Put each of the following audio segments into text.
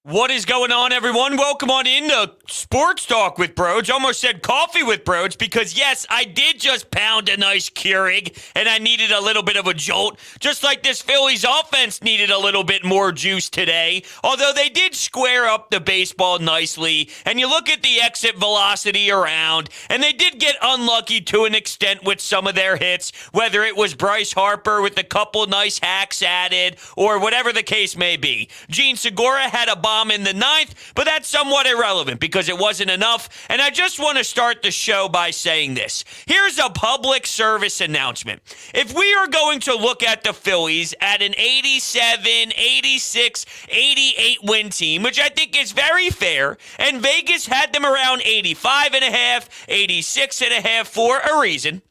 What is going on, everyone? Welcome on into Sports Talk with Broads. Almost said coffee with Broads because, yes, I did just pound a nice Keurig, and I needed a little bit of a jolt, just like this Phillies offense needed a little bit more juice today, although they did square up the baseball nicely, and you look at the exit velocity around, and they did get unlucky to an extent with some of their hits, whether it was BRYCE HARPER with a couple nice hacks added, or whatever the case may be. Jean Segura had a bomb in the ninth, but that's somewhat irrelevant because it wasn't enough. And I just want to start the show by saying this. Here's a public service announcement. If we are going to look at the Phillies at an 87, 86, 88 win team, which I think is very fair, and Vegas had them around 85 and a half, 86 and a half for a reason,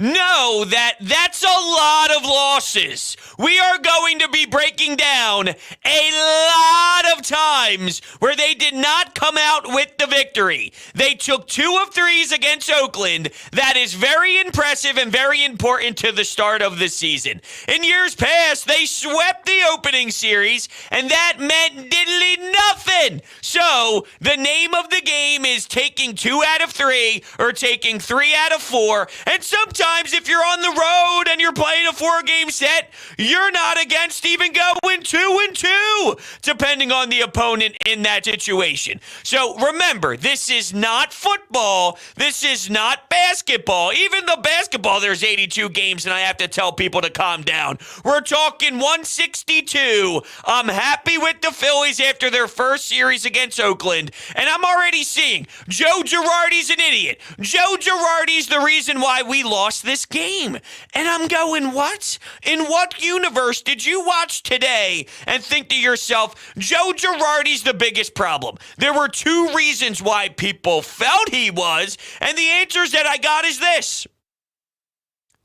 know that that's a lot of losses. We are going to be breaking down a lot of times where they did not come out with the victory. They took 2 of 3s against Oakland. That is very impressive and very important to the start of the season. In years past, they swept the opening series, and that meant diddly nothing. So, the name of the game is taking 2 out of 3 or taking 3 out of 4, and sometimes if you're on the road and you're playing a 4-game set, you're not against even going 2-2, depending on the opponent in that situation. So remember, this is not football. This is not basketball. Even the basketball, there's 82 games, and I have to tell people to calm down. We're talking 162. I'm happy with the Phillies after their first series against Oakland, and I'm already seeing Joe Girardi's an idiot. Joe Girardi's the reason why we lost this game. And I'm going, what? In what universe did you watch today and think to yourself, Joe Girardi's the biggest problem? There were 2 reasons why people felt he was, and the answers that I got is this.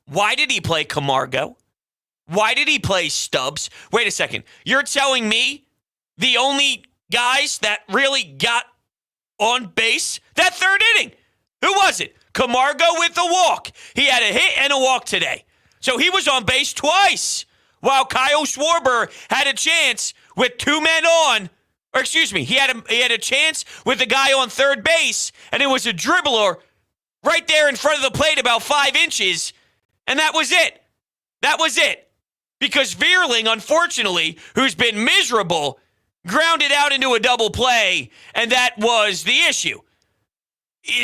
Why did he play Camargo? Why did he play Stubbs? Wait a second. You're telling me the only guys that really got on base that third inning? Who was it? Camargo with a walk. He had a hit and a walk today. So he was on base twice. While Kyle Schwarber had a chance with 2 men on. Or excuse me, he had a chance with a guy on third base, and it was a dribbler right there in front of the plate about 5 inches. And that was it. That was it. Because Veerling, unfortunately, who's been miserable, grounded out into a double play, and that was the issue.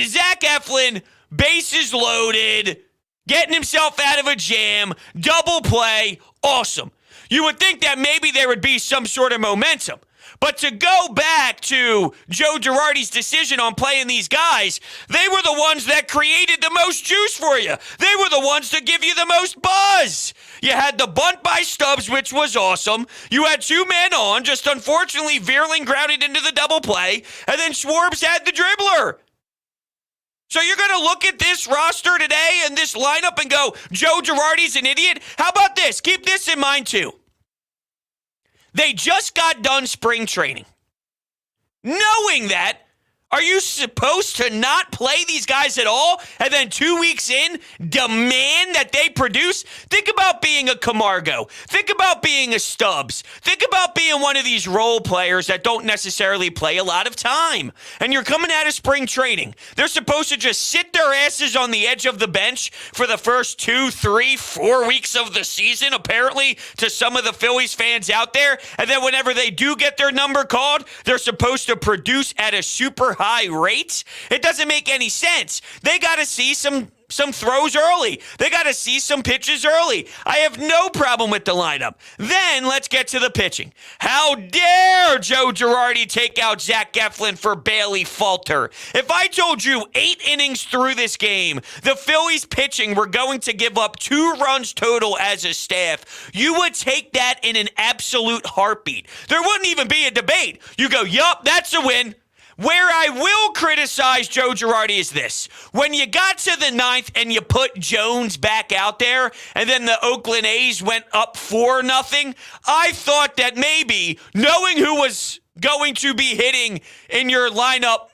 Zach Eflin, bases loaded, getting himself out of a jam, double play, awesome. You would think that maybe there would be some sort of momentum. But to go back to Joe Girardi's decision on playing these guys, they were the ones that created the most juice for you. They were the ones to give you the most buzz. You had the bunt by Stubbs, which was awesome. You had 2 men on, just unfortunately Veerling grounded into the double play, and then Schwarbs had the dribbler. So you're going to look at this roster today and this lineup and go, Joe Girardi's an idiot? How about this? Keep this in mind, too. They just got done spring training. Knowing that, are you supposed to not play these guys at all and then 2 weeks in demand that they produce? Think about being a Camargo. Think about being a Stubbs. Think about being one of these role players that don't necessarily play a lot of time. And you're coming out of spring training. They're supposed to just sit their asses on the edge of the bench for the first 2, 3, 4 weeks of the season, apparently, to some of the Phillies fans out there. And then whenever they do get their number called, they're supposed to produce at a super high rate? It doesn't make any sense. They got to see some throws early. They got to see some pitches early. I have no problem with the lineup. Then let's get to the pitching. How dare Joe Girardi take out Zach Eflin for Bailey Falter? If I told you 8 innings through this game, the Phillies pitching were going to give up 2 runs total as a staff, you would take that in an absolute heartbeat. There wouldn't even be a debate. You go, yup, that's a win. Where I will criticize Joe Girardi is this. When you got to the 9th and you put Jones back out there, and then the Oakland A's went up 4-0, I thought that maybe, knowing who was going to be hitting in your lineup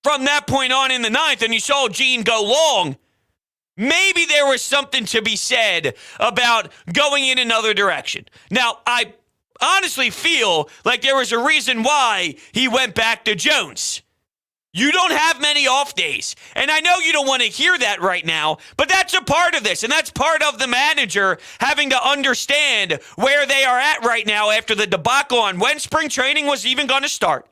from that point on in the 9th, and you saw Gene go long, maybe there was something to be said about going in another direction. Now, I honestly feel like there was a reason why he went back to Jones. You don't have many off days. And I know you don't want to hear that right now, but that's a part of this. And that's part of the manager having to understand where they are at right now after the debacle on when spring training was even going to start.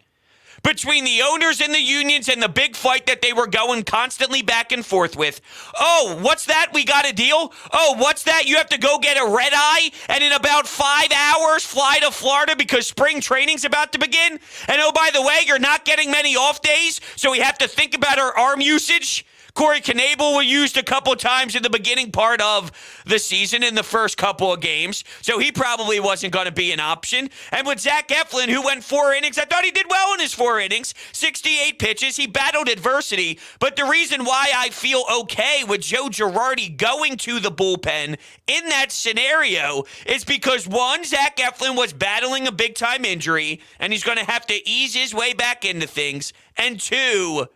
Between the owners and the unions and the big fight that they were going constantly back and forth with. Oh, what's that? We got a deal? Oh, what's that? You have to go get a red eye and in about 5 hours fly to Florida because spring training's about to begin? And oh, by the way, you're not getting many off days, so we have to think about our arm usage? Corey Knebel was used a couple times in the beginning part of the season in the first couple of games, so he probably wasn't going to be an option. And with Zach Eflin, who went 4 innings, I thought he did well in his 4 innings, 68 pitches. He battled adversity, but the reason why I feel okay with Joe Girardi going to the bullpen in that scenario is because, one, Zach Eflin was battling a big-time injury, and he's going to have to ease his way back into things, and two,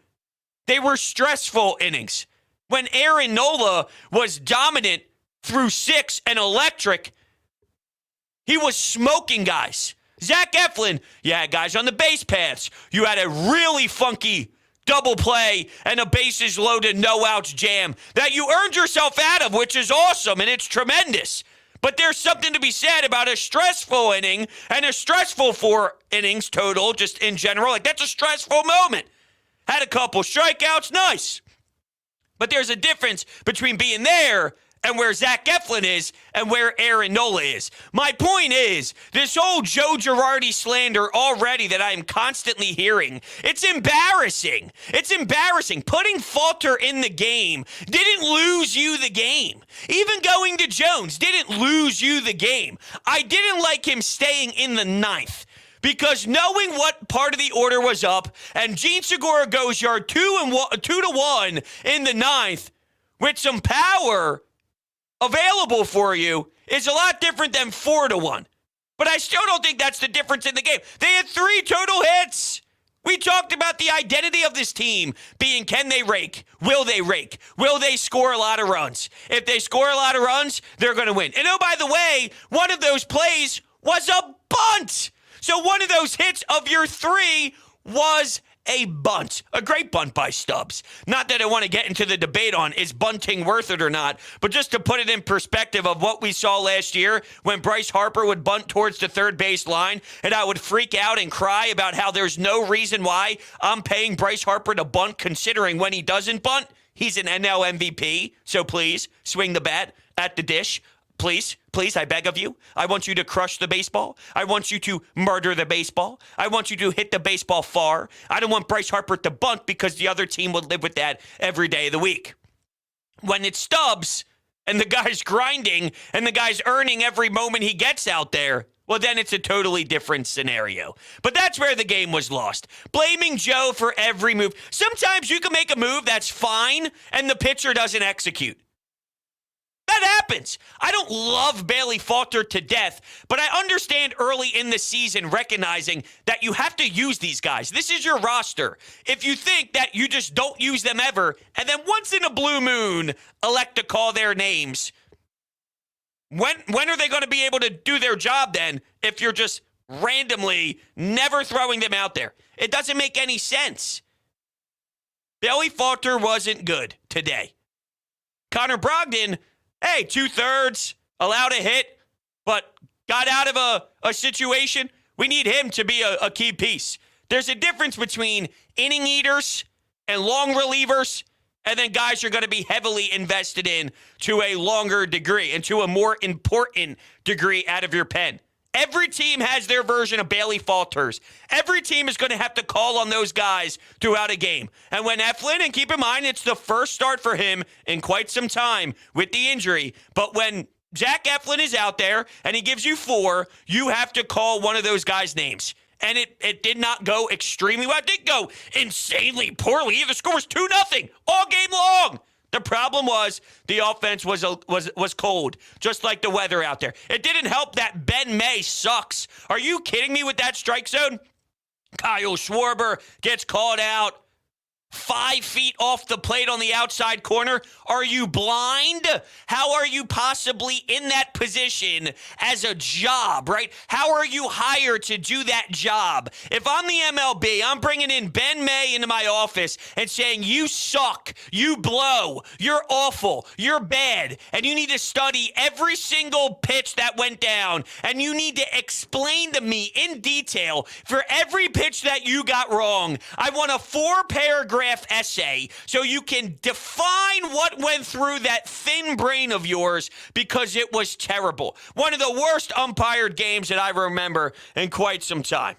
they were stressful innings. When Aaron Nola was dominant through 6 and electric, he was smoking guys. Zach Eflin, guys on the base paths. You had a really funky double play and a bases loaded, no outs jam that you earned yourself out of, which is awesome, and it's tremendous. But there's something to be said about a stressful inning and a stressful 4 innings total, just in general. Like, that's a stressful moment. Had a couple strikeouts, nice. But there's a difference between being there and where Zach Eflin is and where Aaron Nola is. My point is, this whole Joe Girardi slander already that I am constantly hearing, it's embarrassing. It's embarrassing. Putting Falter in the game didn't lose you the game. Even going to Jones didn't lose you the game. I didn't like him staying in the 9th. Because knowing what part of the order was up, and Gene Segura goes yard 2-1 in the 9th with some power available for you is a lot different than 4-1. But I still don't think that's the difference in the game. They had 3 total hits. We talked about the identity of this team being, can they rake? Will they rake? Will they score a lot of runs? If they score a lot of runs, they're going to win. And oh, by the way, one of those plays was a bunt. So one of those hits of your 3 was a bunt. A great bunt by Stubbs. Not that I want to get into the debate on is bunting worth it or not, but just to put it in perspective of what we saw last year when BRYCE HARPER would bunt towards the third base line, and I would freak out and cry about how there's no reason why I'm paying BRYCE HARPER to bunt, considering when he doesn't bunt, he's an NL MVP. So please, swing the bat at the dish. Please, I beg of you. I want you to crush the baseball. I want you to murder the baseball. I want you to hit the baseball far. I don't want BRYCE HARPER to bunt because the other team would live with that every day of the week. When it's Stubbs and the guy's grinding and the guy's earning every moment he gets out there, well, then it's a totally different scenario. But that's where the game was lost. Blaming Joe for every move. Sometimes you can make a move that's fine and the pitcher doesn't execute. That happens. I don't love Bailey Falter to death, but I understand early in the season recognizing that you have to use these guys. This is your roster. If you think that you just don't use them ever, and then once in a blue moon elect to call their names, when are they going to be able to do their job then if you're just randomly never throwing them out there? It doesn't make any sense. Bailey Falter wasn't good today. Connor Brogdon, hey, 2/3, allowed a hit, but got out of a situation. We need him to be a key piece. There's a difference between inning eaters and long relievers, and then guys you're going to be heavily invested in to a longer degree and to a more important degree out of your pen. Every team has their version of Bailey Falters. Every team is going to have to call on those guys throughout a game. And when Eflin, and keep in mind, it's the first start for him in quite some time with the injury, but when Zach Eflin is out there and he gives you 4, you have to call one of those guys' names. And it did not go extremely well. It didn't go insanely poorly. The score was 2-0 all game long. The problem was the offense was cold, just like the weather out there. It didn't help that Ben May sucks. Are you kidding me with that strike zone? Kyle Schwarber gets called out 5 feet off the plate on the outside corner? Are you blind? How are you possibly in that position as a job, right? How are you hired to do that job? If I'm the MLB, I'm bringing in Ben May into my office and saying, you suck, you blow, you're awful, you're bad, and you need to study every single pitch that went down, and you need to explain to me in detail for every pitch that you got wrong. I want a 4-paragraph essay so you can define what went through that thin brain of yours, because it was terrible. One of the worst umpired games that I remember in quite some time.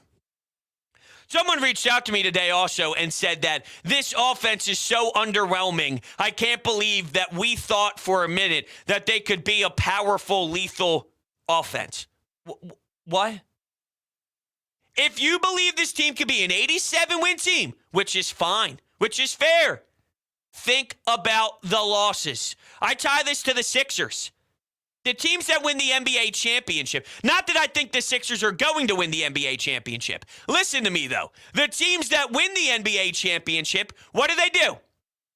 Someone reached out to me today also and said that this offense is so underwhelming. I can't believe that we thought for a minute that they could be a powerful, lethal offense. What? If you believe this team could be an 87-win team, which is fine, which is fair, think about the losses. I tie this to the Sixers. The teams that win the NBA championship. Not that I think the Sixers are going to win the NBA championship. Listen to me, though. The teams that win the NBA championship, what do?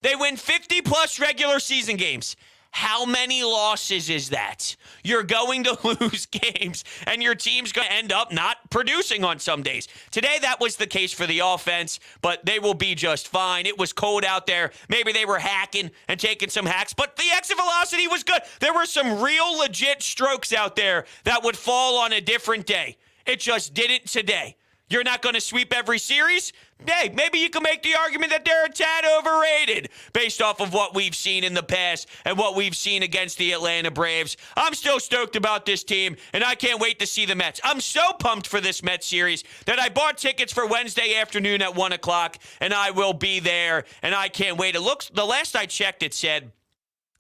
They win 50-plus regular season games. How many losses is that? You're going to lose games, and your team's going to end up not producing on some days. Today, that was the case for the offense, but they will be just fine. It was cold out there. Maybe they were hacking and taking some hacks, but the exit velocity was good. There were some real legit strokes out there that would fall on a different day. It just didn't today. You're not going to sweep every series? Hey, maybe you can make the argument that they're a tad overrated based off of what we've seen in the past and what we've seen against the Atlanta Braves. I'm still stoked about this team, and I can't wait to see the Mets. I'm so pumped for this Mets series that I bought tickets for Wednesday afternoon at 1 o'clock, and I will be there, and I can't wait. The last I checked, it said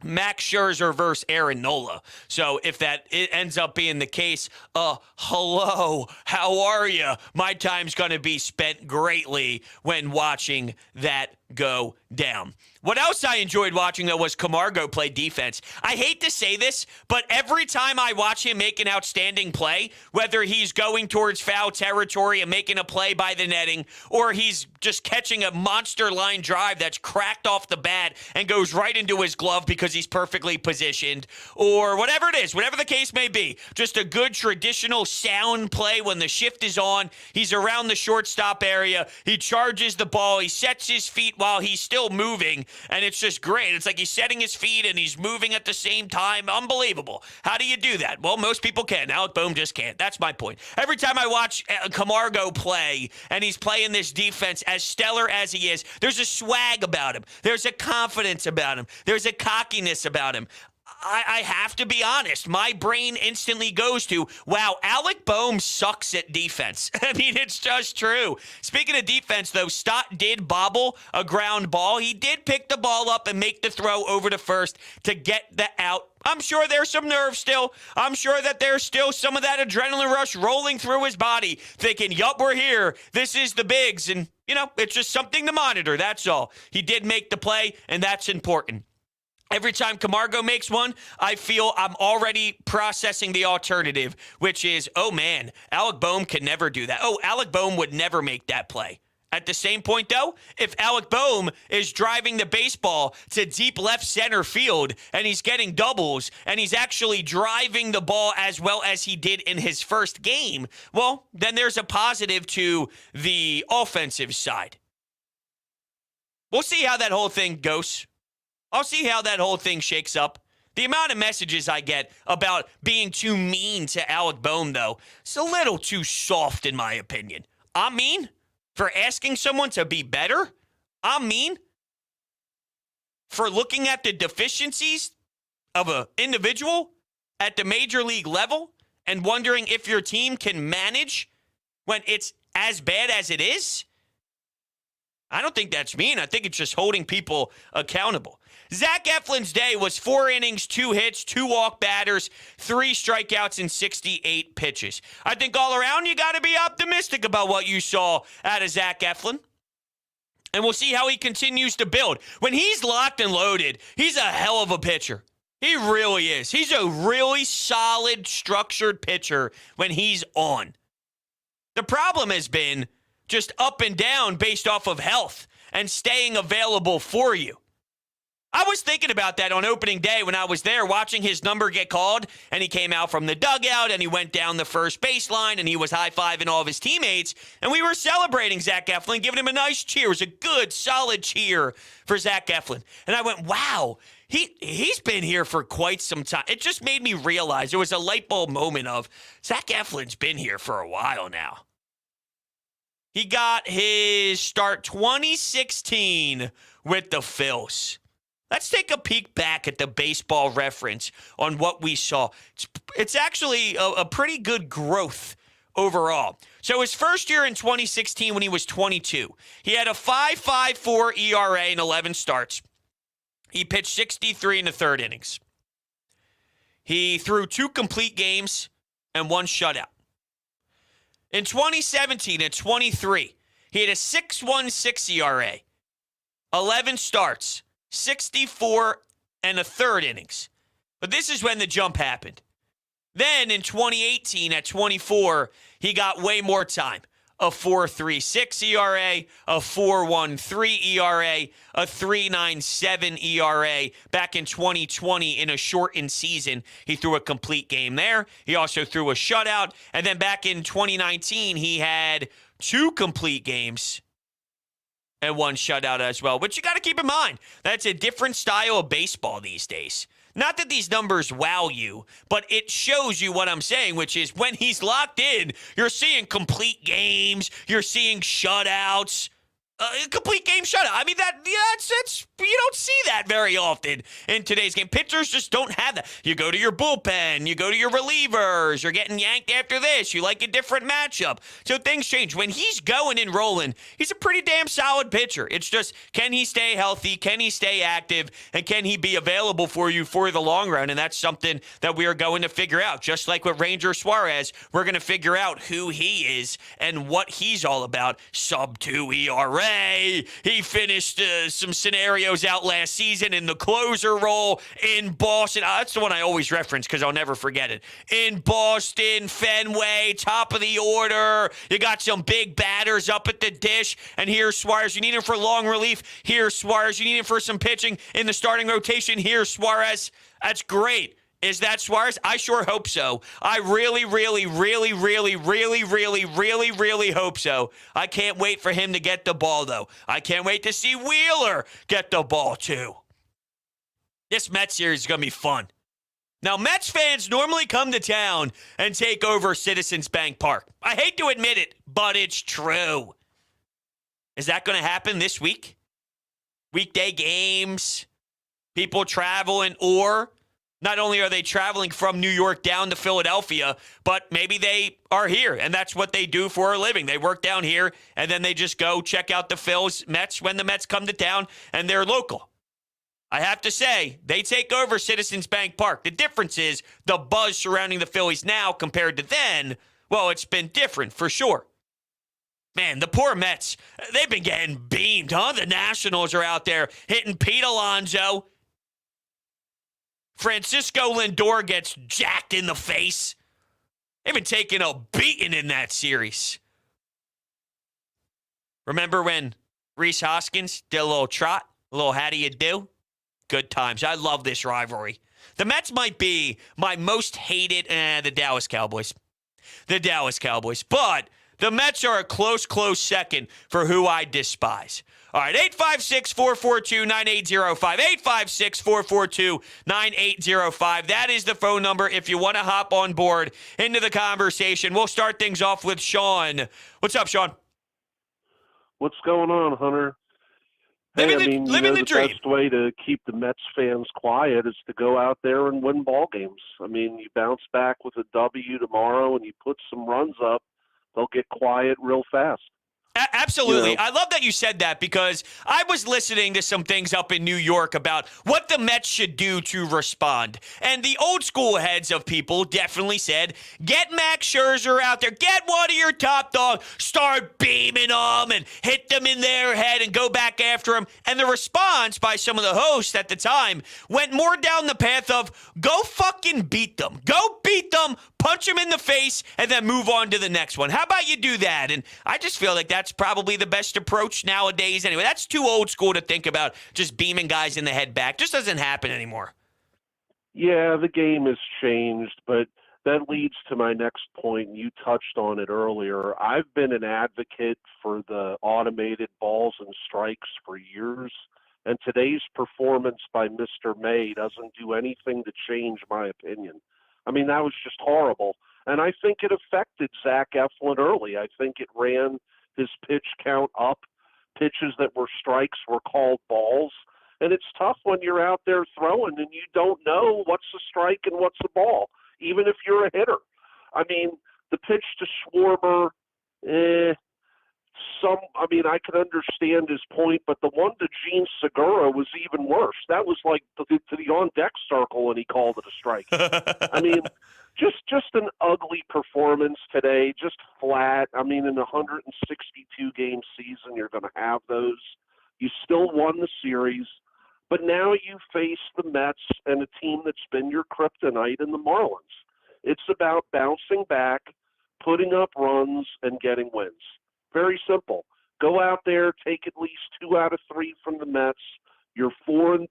Max Scherzer versus Aaron Nola. So if it ends up being the case, hello, how are you? My time's going to be spent greatly when watching that go down. What else I enjoyed watching, though, was Camargo play defense. I hate to say this, but every time I watch him make an outstanding play, whether he's going towards foul territory and making a play by the netting, or he's just catching a monster line drive that's cracked off the bat and goes right into his glove because he's perfectly positioned, or whatever it is, whatever the case may be, just a good traditional sound play when the shift is on, he's around the shortstop area, he charges the ball, he sets his feet while he's still moving, and it's just great. It's like he's setting his feet and he's moving at the same time. Unbelievable. How do you do that? Well, most people can. Alec Boehm just can't. That's my point. Every time I watch Camargo play and he's playing this defense as stellar as he is, there's a swag about him. There's a confidence about him. There's a cockiness about him. I have to be honest. My brain instantly goes to, wow, Alec Boehm sucks at defense. I mean, it's just true. Speaking of defense, though, Stott did bobble a ground ball. He did pick the ball up and make the throw over to first to get the out. I'm sure there's some nerve still. I'm sure that there's still some of that adrenaline rush rolling through his body, thinking, yup, we're here. This is the bigs. And, it's just something to monitor. That's all. He did make the play, and that's important. Every time Camargo makes one, I feel I'm already processing the alternative, which is, oh, man, Alec Boehm can never do that. Oh, Alec Boehm would never make that play. At the same point, though, if Alec Boehm is driving the baseball to deep left center field and he's getting doubles and he's actually driving the ball as well as he did in his first game, well, then there's a positive to the offensive side. We'll see how that whole thing goes. I'll see how that whole thing shakes up. The amount of messages I get about being too mean to Alec Boehm, though, is a little too soft in my opinion. I'm mean for asking someone to be better. I'm mean for looking at the deficiencies of an individual at the major league level and wondering if your team can manage when it's as bad as it is. I don't think that's mean. I think it's just holding people accountable. Zach Eflin's day was 4 innings, 2 hits, 2 walk batters, 3 strikeouts, and 68 pitches. I think all around you got to be optimistic about what you saw out of Zach Eflin. And we'll see how he continues to build. When he's locked and loaded, he's a hell of a pitcher. He really is. He's a really solid, structured pitcher when he's on. The problem has been just up and down based off of health. and staying available for you. I was thinking about that on opening day when I was there watching his number get called, and he came out from the dugout and he went down the first baseline and he was high-fiving all of his teammates, and we were celebrating Zach Eflin, giving him a nice cheer. It was a good, solid cheer for Zach Eflin. And I went, wow, he's been here for quite some time. It just made me realize, there was a light bulb moment of, Zach Eflin's been here for a while now. He got his start 2016 with the Phils. Let's take a peek back at the Baseball Reference on what we saw. It's actually a pretty good growth overall. So his first year in 2016 when he was 22, he had a 5.54 ERA in 11 starts. He pitched 63 in the third innings. He threw 2 complete games and 1 shutout. In 2017 at 23, he had a 6.16 ERA, 11 starts, 64 and a third innings. But this is when the jump happened. Then in 2018 at 24, he got way more time. A 4.36 ERA, a 4.13 ERA, a 3.97 ERA. Back in 2020 in a shortened season, he threw a complete game there. He also threw a shutout. And then back in 2019, he had 2 complete games and 1 shutout as well. But you got to keep in mind, that's a different style of baseball these days. Not that these numbers wow you, but it shows you what I'm saying, which is when he's locked in, you're seeing complete games, you're seeing shutouts. Complete game shutout. I mean, that's you don't see that very often in today's game. Pitchers just don't have that. You go to your bullpen, you go to your relievers, you're getting yanked after this, you like a different matchup. So things change. When he's going and rolling, he's a pretty damn solid pitcher. It's just, can he stay healthy? Can he stay active? And can he be available for you for the long run? And that's something that we are going to figure out. Just like with Ranger Suarez, we're going to figure out who he is and what he's all about. Sub-2 ERA. He finished some scenarios out last season in the closer role in Boston. That's the one I always reference because I'll never forget it. In Boston, Fenway, top of the order. You got some big batters up at the dish. And here's Suarez. You need him for long relief. Here's Suarez. You need him for some pitching in the starting rotation. Here's Suarez. That's great. Is that Suarez? I sure hope so. I really hope so. I can't wait for him to get the ball, though. I can't wait to see Wheeler get the ball, too. This Mets series is going to be fun. Now, Mets fans normally come to town and take over Citizens Bank Park. I hate to admit it, but it's true. Is that going to happen this week? Weekday games, people traveling, or not only are they traveling from New York down to Philadelphia, but maybe they are here, and that's what they do for a living. They work down here, and then they just go check out the Phils Mets when the Mets come to town, and they're local. I have to say, they take over Citizens Bank Park. The difference is the buzz surrounding the Phillies now compared to then, well, it's been different for sure. Man, the poor Mets, they've been getting beamed, huh? The Nationals are out there hitting Pete Alonso. Francisco Lindor gets jacked in the face. They've been taking a beating in that series. Remember when Rhys Hoskins did a little trot? A little how do you do? Good times. I love this rivalry. The Mets might be my most hated, the Dallas Cowboys. The Dallas Cowboys. But the Mets are a close second for who I despise. All right, 856-442-9805. 856-442-9805. That is the phone number if you want to hop on board into the conversation. We'll start things off with Sean. What's up, Sean? What's going on, Hunter? Living the dream. The best way to keep the Mets fans quiet is to go out there and win ball games. I mean, you bounce back with a W tomorrow and you put some runs up, they'll get quiet real fast. Absolutely. You know? I love that you said that because I was listening to some things up in New York about what the Mets should do to respond. And the old school heads of people definitely said, get Max Scherzer out there, get one of your top dogs, start beaming them and hit them in their head and go back after them. And the response by some of the hosts at the time went more down the path of, go fucking beat them. Go beat them, punch him in the face, and then move on to the next one. How about you do that? And I just feel like that's probably the best approach nowadays. Anyway, that's too old school to think about just beaming guys in the head back. Just doesn't happen anymore. Yeah, the game has changed, but that leads to my next point. You touched on it earlier. I've been an advocate for the automated balls and strikes for years, and today's performance by Mr. May doesn't do anything to change my opinion. I mean, that was just horrible. And I think it affected Zach Eflin early. I think it ran his pitch count up. Pitches that were strikes were called balls. And it's tough when you're out there throwing and you don't know what's a strike and what's a ball, even if you're a hitter. I mean, the pitch to Schwarber, I could understand his point, but the one to Gene Segura was even worse. That was like to the on-deck circle, and he called it a strike. I mean, just an ugly performance today, just flat. I mean, in a 162-game season, you're going to have those. You still won the series, but now you face the Mets and a team that's been your kryptonite in the Marlins. It's about bouncing back, putting up runs, and getting wins. Very simple. Go out there, take at least 2 out of 3 from the Mets. You're 4-2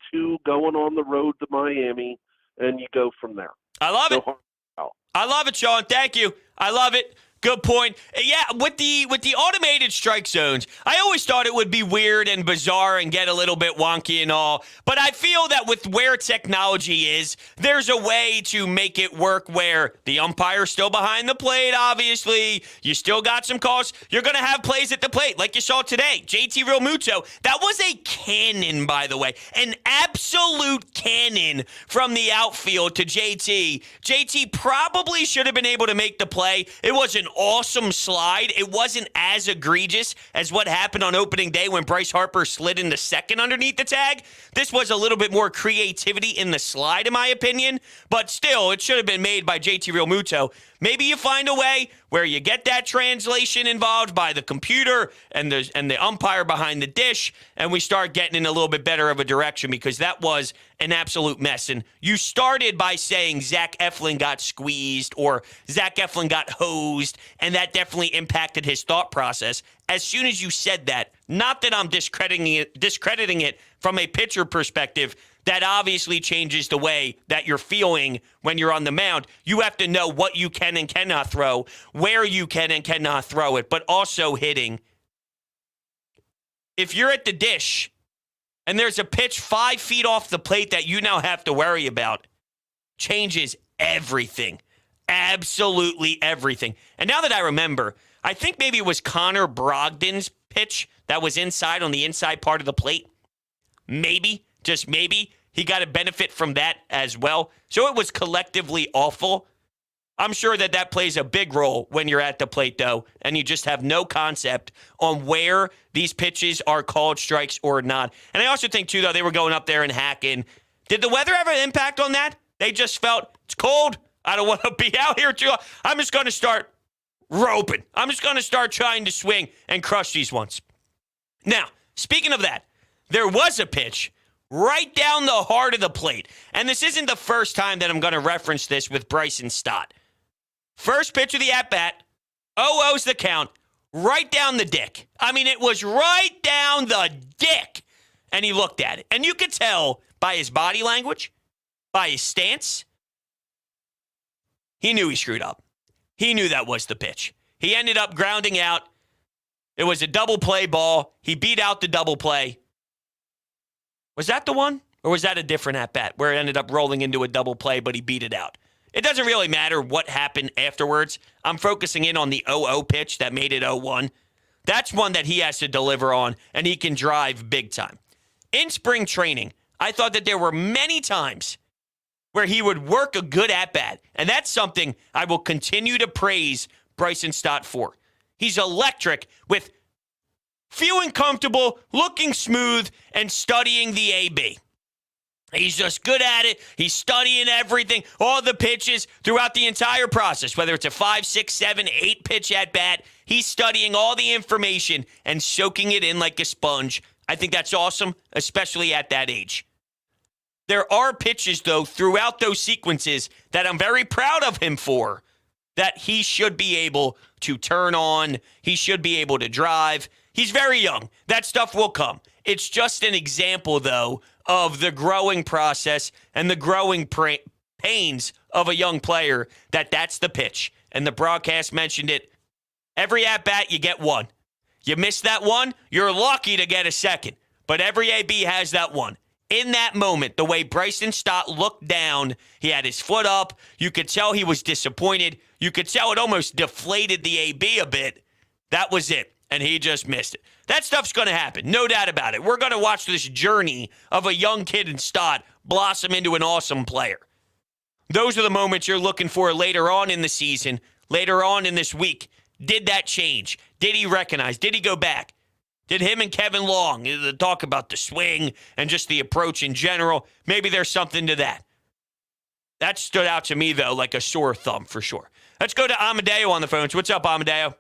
going on the road to Miami, and you go from there. I love it. I love it, Sean. Thank you. I love it. Good point. Yeah, with the automated strike zones, I always thought it would be weird and bizarre and get a little bit wonky and all. But I feel that with where technology is, there's a way to make it work where the umpire's still behind the plate, obviously. You still got some calls. You're going to have plays at the plate like you saw today. JT Realmuto, that was a cannon, by the way. An absolute cannon from the outfield to JT. JT probably should have been able to make the play. It was an awesome slide. It wasn't as egregious as what happened on opening day when BRYCE HARPER slid into second underneath the tag. This was a little bit more creativity in the slide, in my opinion, but still, it should have been made by JT Realmuto. Maybe you find a way where you get that translation involved by the computer and the umpire behind the dish, and we start getting in a little bit better of a direction, because that was an absolute mess. And you started by saying Zach Eflin got squeezed or Zach Eflin got hosed, and that definitely impacted his thought process. As soon as you said that, not that I'm discrediting it from a pitcher perspective, that obviously changes the way that you're feeling when you're on the mound. You have to know what you can and cannot throw, where you can and cannot throw it, but also hitting. If you're at the dish and there's a pitch 5 feet off the plate that you now have to worry about, changes everything. Absolutely everything. And now that I remember, I think maybe it was Connor Brogdon's pitch that was inside on the inside part of the plate. Maybe, just maybe, he got a benefit from that as well. So it was collectively awful. I'm sure that plays a big role when you're at the plate, though, and you just have no concept on where these pitches are called strikes or not. And I also think, too, though, they were going up there and hacking. Did the weather have an impact on that? They just felt, it's cold. I don't want to be out here too long. I'm just going to start roping. I'm just going to start trying to swing and crush these ones. Now, speaking of that, there was a pitch right down the heart of the plate. And this isn't the first time that I'm going to reference this with Bryson Stott. First pitch of the at-bat, 0-0's the count, right down the dick. I mean, it was right down the dick. And he looked at it. And you could tell by his body language, by his stance, he knew he screwed up. He knew that was the pitch. He ended up grounding out. It was a double play ball. He beat out the double play. Was that the one? Or was that a different at-bat where it ended up rolling into a double play, but he beat it out? It doesn't really matter what happened afterwards. I'm focusing in on the 0-0 pitch that made it 0-1. That's one that he has to deliver on, and he can drive big time. In spring training, I thought that there were many times where he would work a good at-bat, and that's something I will continue to praise Bryson Stott for. He's electric with feeling comfortable, looking smooth, and studying the AB. He's just good at it. He's studying everything, all the pitches throughout the entire process, whether it's a 5, 6, 7, 8 pitch at bat. He's studying all the information and soaking it in like a sponge. I think that's awesome, especially at that age. There are pitches, though, throughout those sequences that I'm very proud of him for, that he should be able to turn on. He should be able to drive. He's very young. That stuff will come. It's just an example, though, of the growing process and the growing pains of a young player, that's the pitch. And the broadcast mentioned it. Every at-bat, you get one. You miss that one, you're lucky to get a second. But every AB has that one. In that moment, the way Bryson Stott looked down, he had his foot up. You could tell he was disappointed. You could tell it almost deflated the AB a bit. That was it. And he just missed it. That stuff's going to happen. No doubt about it. We're going to watch this journey of a young kid in Stott blossom into an awesome player. Those are the moments you're looking for later on in the season, later on in this week. Did that change? Did he recognize? Did he go back? Did him and Kevin Long talk about the swing and just the approach in general? Maybe there's something to that. That stood out to me, though, like a sore thumb for sure. Let's go to Amadeo on the phones. What's up, Amadeo?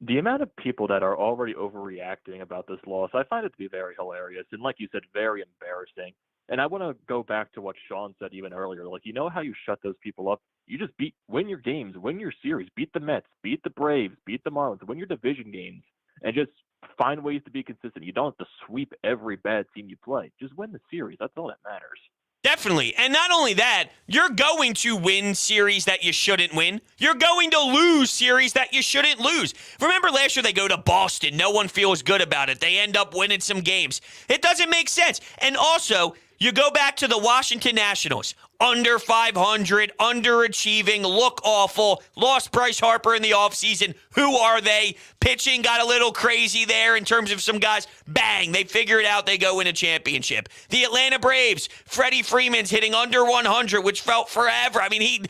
The amount of people that are already overreacting about this loss, I find it to be very hilarious and, like you said, very embarrassing. And I want to go back to what Sean said even earlier. Like, you know how you shut those people up? You just win your games, win your series, beat the Mets, beat the Braves, beat the Marlins, win your division games, and just find ways to be consistent. You don't have to sweep every bad team you play. Just win the series. That's all that matters. Definitely. And not only that, you're going to win series that you shouldn't win. You're going to lose series that you shouldn't lose. Remember last year they go to Boston. No one feels good about it. They end up winning some games. It doesn't make sense. And also, you go back to the Washington Nationals. Under 500, underachieving, look awful, lost BRYCE HARPER in the offseason. Who are they? Pitching got a little crazy there in terms of some guys. Bang, they figure it out. They go win a championship. The Atlanta Braves, Freddie Freeman's hitting under 100, which felt forever. I mean, he,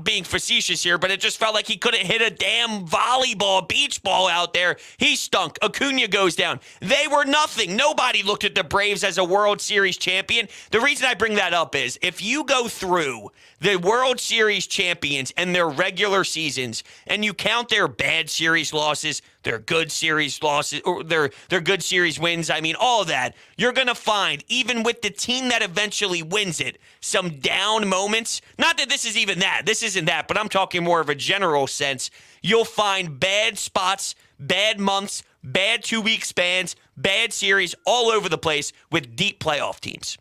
being facetious here, but it just felt like he couldn't hit a damn volleyball, beach ball out there. He stunk. Acuna goes down. They were nothing. Nobody looked at the Braves as a World Series champion. The reason I bring that up is if you go through the World Series champions and their regular seasons and you count their bad series losses, their good series losses, or their good series wins, I mean, all that, you're going to find, even with the team that eventually wins it, some down moments. Not that this is even that. This isn't that, but I'm talking more of a general sense. You'll find bad spots, bad months, bad 2-week spans, bad series all over the place with deep playoff teams.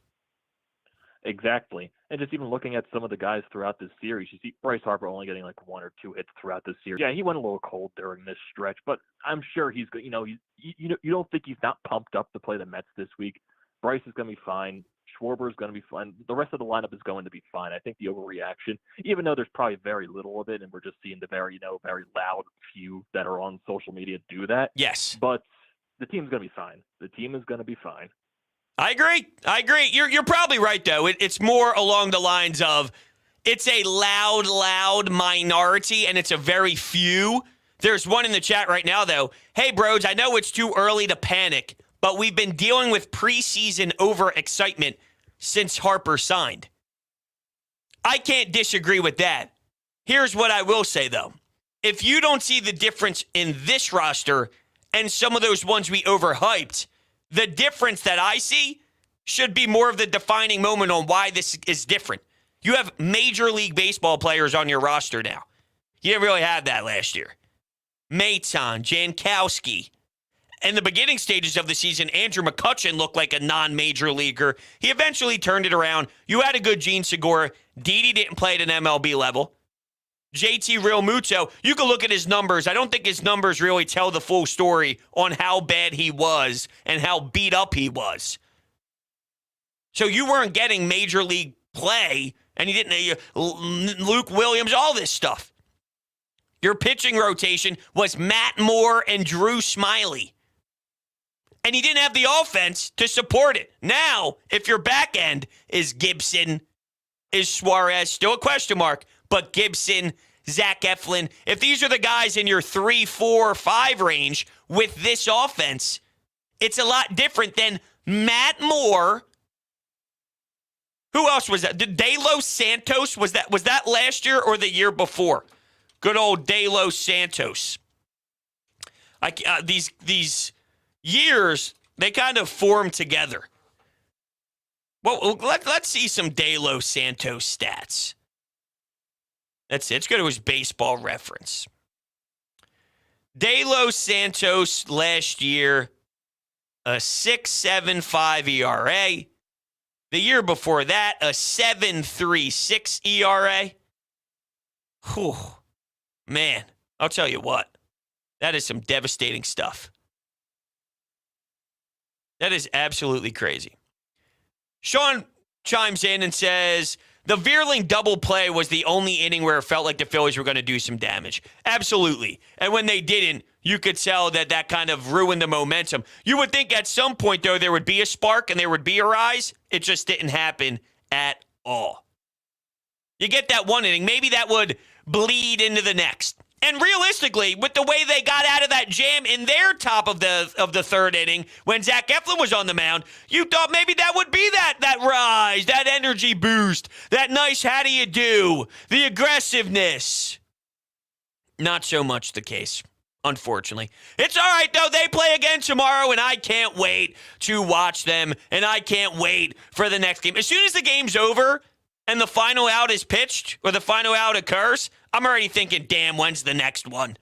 Exactly. And just even looking at some of the guys throughout this series, you see BRYCE HARPER only getting like 1 or 2 hits throughout this series. Yeah, he went a little cold during this stretch, but I'm sure he's good. You know, you don't think he's not pumped up to play the Mets this week. BRYCE is going to be fine. SCHWARBER is going to be fine. The rest of the lineup is going to be fine. I think the overreaction, even though there's probably very little of it, and we're just seeing the very loud few that are on social media do that. Yes. But the team's going to be fine. The team is going to be fine. I agree. You're probably right, though. It's more along the lines of it's a loud minority, and it's a very few. There's one in the chat right now, though. Hey, bros, I know it's too early to panic, but we've been dealing with preseason overexcitement since Harper signed. I can't disagree with that. Here's what I will say, though. If you don't see the difference in this roster and some of those ones we overhyped, the difference that I see should be more of the defining moment on why this is different. You have Major League Baseball players on your roster now. You didn't really have that last year. Maton, Jankowski. In the beginning stages of the season, Andrew McCutchen looked like a non-major leaguer. He eventually turned it around. You had a good Gene Segura. Didi didn't play at an MLB level. JT Realmuto, you can look at his numbers. I don't think his numbers really tell the full story on how bad he was and how beat up he was. So you weren't getting major league play, and you didn't, Luke Williams, all this stuff. Your pitching rotation was Matt Moore and Drew Smiley. And he didn't have the offense to support it. Now, if your back end is Gibson, is Suarez, still a question mark, but Gibson, Zach Eflin, if these are the guys in your 3, 4, 5 range with this offense, it's a lot different than Matt Moore. Who else was that? Did De Los Santos, was that last year or the year before? Good old De Los Santos. These years, they kind of form together. Well, let's see some De Los Santos stats. That's it. Let's go to his baseball reference. De Los Santos last year, a 6.75 ERA. The year before that, a 7.36 ERA. Whew. Man, I'll tell you what. That is some devastating stuff. That is absolutely crazy. Sean chimes in and says, the Vierling double play was the only inning where it felt like the Phillies were going to do some damage. Absolutely. And when they didn't, you could tell that kind of ruined the momentum. You would think at some point, though, there would be a spark and there would be a rise. It just didn't happen at all. You get that one inning, maybe that would bleed into the next. And realistically, with the way they got out of that jam in their top of the third inning, when Zach Eflin was on the mound, you thought maybe that would be that rise, that energy boost, that nice how do you do, the aggressiveness. Not so much the case, unfortunately. It's all right, though. They play again tomorrow, and I can't wait to watch them, and I can't wait for the next game. As soon as the game's over and the final out is pitched or the final out occurs, I'm already thinking, damn, when's the next one?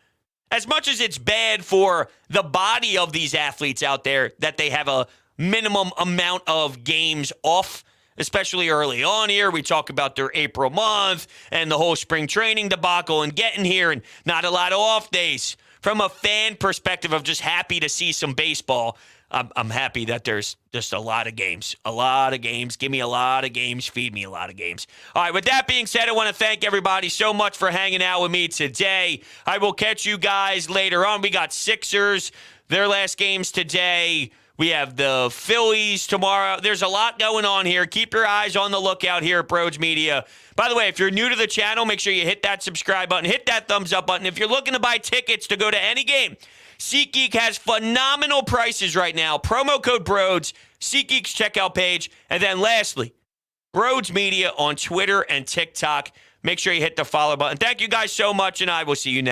As much as it's bad for the body of these athletes out there that they have a minimum amount of games off, especially early on here. We talk about their April month and the whole spring training debacle and getting here and not a lot of off days. From a fan perspective of just happy to see some baseball, I'm happy that there's just a lot of games. A lot of games. Give me a lot of games. Feed me a lot of games. All right, with that being said, I want to thank everybody so much for hanging out with me today. I will catch you guys later on. We got Sixers, their last games today. We have the Phillies tomorrow. There's a lot going on here. Keep your eyes on the lookout here at Broads Media. By the way, if you're new to the channel, make sure you hit that subscribe button, hit that thumbs up button. If you're looking to buy tickets to go to any game, SeatGeek has phenomenal prices right now. Promo code BROADS, SeatGeek's checkout page. And then lastly, Broads Media on Twitter and TikTok. Make sure you hit the follow button. Thank you guys so much, and I will see you next.